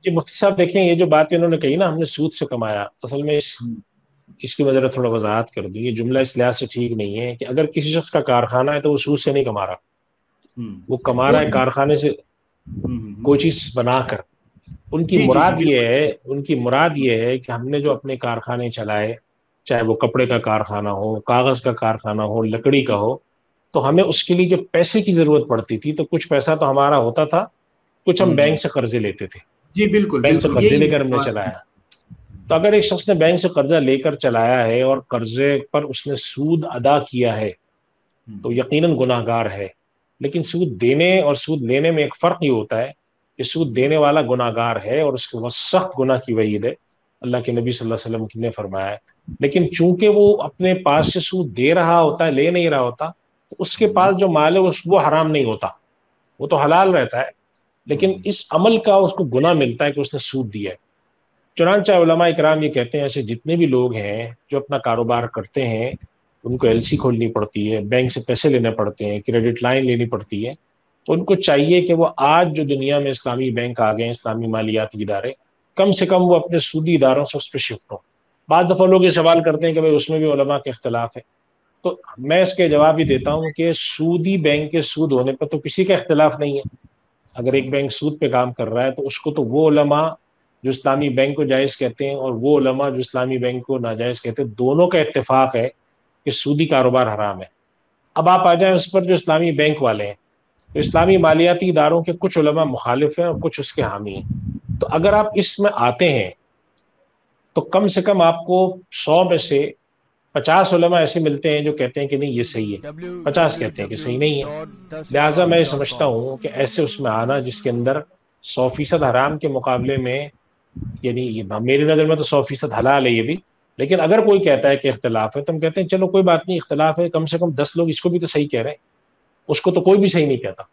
کہ مفتی صاحب دیکھیں یہ جو بات انہوں نے کہی نا ہم نے سود سے کمایا، اصل میں اس کی میں ذرا تھوڑا وضاحت کر دی. یہ جملہ اس لحاظ سے ٹھیک نہیں ہے کہ اگر کسی شخص کا کارخانہ ہے تو وہ سود سے نہیں کما رہا، وہ کما رہا وہ ہے کارخانے سے کوئی چیز بنا کر. ان کی جی جی جی مراد یہ بالکل. ہے، ان کی مراد یہ ہے کہ ہم نے جو اپنے کارخانے چلائے، چاہے وہ کپڑے کا کارخانہ ہو، کاغذ کا کارخانہ ہو، لکڑی کا ہو، تو ہمیں اس کے لیے جو پیسے کی ضرورت پڑتی تھی تو کچھ پیسہ تو ہمارا ہوتا تھا، کچھ ہم بینک سے قرضے لیتے تھے، جی بالکل بینک سے بالکل قرضے یہی لے کر ہم نے سوال چلایا. تو اگر ایک شخص نے بینک سے قرضہ لے کر چلایا ہے اور قرضے پر اس نے سود ادا کیا ہے تو یقیناً گناہ گار ہے. لیکن سود دینے اور سود لینے میں ایک فرق یہ ہوتا ہے کہ سود دینے والا گناہ گار ہے اور اس کے وہ سخت گناہ کی وعید ہے، اللہ کے نبی صلی اللہ علیہ وسلم نے فرمایا ہے. لیکن چونکہ وہ اپنے پاس سے سود دے رہا ہوتا ہے، لے نہیں رہا ہوتا، تو اس کے پاس جو مال ہے وہ حرام نہیں ہوتا، وہ تو حلال رہتا ہے، لیکن اس عمل کا اس کو گناہ ملتا ہے کہ اس نے سود دیا ہے. چنانچہ علماء اکرام یہ کہتے ہیں ایسے جتنے بھی لوگ ہیں جو اپنا کاروبار کرتے ہیں، ان کو ایل سی کھولنی پڑتی ہے، بینک سے پیسے لینے پڑتے ہیں، کریڈٹ لائن لینی پڑتی ہے، تو ان کو چاہیے کہ وہ آج جو دنیا میں اسلامی بینک آ گئے ہیں، اسلامی مالیاتی ادارے، کم سے کم وہ اپنے سودی اداروں سے اس پہ شفٹ ہوں. بعض دفعہ لوگ یہ سوال کرتے ہیں کہ بھائی اس میں بھی علماء کے اختلاف ہے، تو میں اس کے جواب ہی دیتا ہوں کہ سودی بینک کے سود ہونے پہ تو کسی کا اختلاف نہیں ہے. اگر ایک بینک سود پہ کام کر رہا ہے تو اس کو تو وہ علماء جو اسلامی بینک کو جائز کہتے ہیں اور وہ علماء جو اسلامی بینک کو ناجائز کہتے ہیں، دونوں کا اتفاق ہے کہ سودی کاروبار حرام ہے. اب آپ آ جائیں اس پر جو اسلامی بینک والے ہیں، تو اسلامی مالیاتی اداروں کے کچھ علماء مخالف ہیں اور کچھ اس کے حامی ہیں. تو اگر آپ اس میں آتے ہیں تو کم سے کم آپ کو 100 میں سے 50 علماء ایسے ملتے ہیں جو کہتے ہیں کہ نہیں یہ صحیح ہے، 50 کہتے ہیں کہ صحیح نہیں ہے. لہٰذا میں سمجھتا ہوں کہ ایسے اس میں آنا جس کے اندر 100% حرام کے مقابلے میں، یعنی میری نظر میں تو 100% حلال ہے یہ بھی، لیکن اگر کوئی کہتا ہے کہ اختلاف ہے تو ہم کہتے ہیں چلو کوئی بات نہیں، اختلاف ہے، کم سے کم 10 لوگ اس کو بھی تو صحیح کہہ رہے ہیں، اس کو تو کوئی بھی صحیح نہیں کہتا.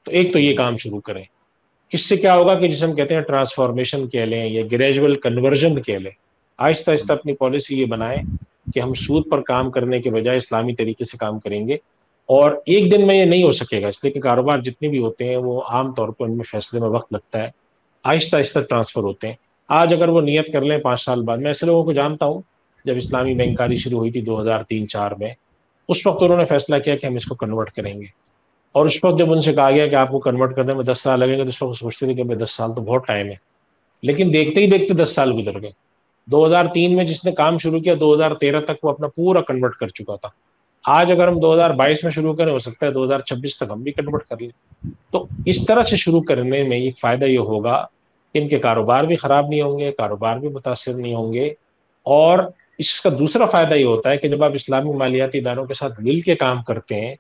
تو ایک تو یہ کام شروع کریں. اس سے کیا ہوگا کہ جسے ہم کہتے ہیں ٹرانسفارمیشن کہہ لیں یا گریجول کنورژن کہہ لیں، آہستہ آہستہ اپنی پالیسی یہ بنائیں کہ ہم سود پر کام کرنے کے بجائے اسلامی طریقے سے کام کریں گے. اور ایک دن میں یہ نہیں ہو سکے گا، اس لیے کہ کاروبار جتنے بھی ہوتے ہیں وہ عام طور پر ان میں فیصلے میں وقت لگتا ہے، آہستہ آہستہ ٹرانسفر ہوتے ہیں. آج اگر وہ نیت کر لیں 5 سال بعد، میں ایسے لوگوں کو جانتا ہوں جب اسلامی بینکاری شروع ہوئی تھی 2003-4 میں، اس وقت انہوں نے فیصلہ کیا کہ ہم اس کو کنورٹ کریں گے. اور اس وقت جب ان سے کہا گیا کہ آپ کو کنورٹ کرنے میں 10 سال لگیں گے تو اس وقت سوچتے تھے کہ 10 سال تو بہت ٹائم ہے، لیکن دیکھتے ہی دیکھتے 10 سال گزر گئے. 2003 میں جس نے کام شروع کیا 2013 تک وہ اپنا پورا کنورٹ کر چکا تھا. آج اگر ہم 2022 میں شروع کریں، ہو سکتا ہے 2026 تک ہم بھی کنورٹ کر لیں. تو اس طرح سے شروع کرنے میں ایک فائدہ یہ ہوگا کہ ان کے کاروبار بھی خراب نہیں ہوں گے، کاروبار بھی متاثر نہیں ہوں گے. اور اس کا دوسرا فائدہ یہ ہوتا ہے کہ جب آپ اسلامی مالیاتی اداروں کے ساتھ مل کے کام کرتے ہیں،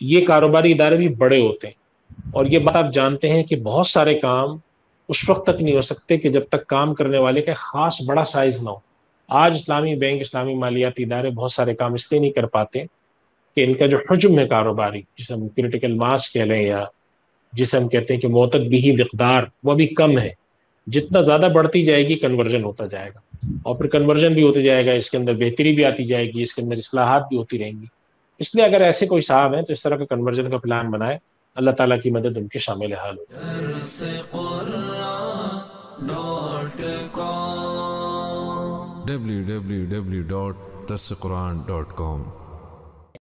یہ کاروباری ادارے بھی بڑے ہوتے ہیں. اور یہ بات آپ جانتے ہیں کہ بہت سارے کام اس وقت تک نہیں ہو سکتے کہ جب تک کام کرنے والے کا خاص بڑا سائز نہ ہو. آج اسلامی بینک، اسلامی مالیاتی ادارے بہت سارے کام اس لیے نہیں کر پاتے کہ ان کا جو حجم ہے کاروباری، جسے ہم کرٹیکل ماس کہہ لیں یا جسے ہم کہتے ہیں کہ معتد بھی مقدار، وہ بھی کم ہے. جتنا زیادہ بڑھتی جائے گی کنورژن ہوتا جائے گا، اور پھر کنورژن بھی ہوتے جائے گا، اس کے اندر بہتری بھی آتی جائے گی، اس کے اندر اصلاحات بھی ہوتی رہیں گی. اس لیے اگر ایسے کوئی صاحب ہیں تو اس طرح کا کنورژن کا پلان بنائے، اللہ تعالیٰ کی مدد ان کے شامل حال ہو. www.darsequran.com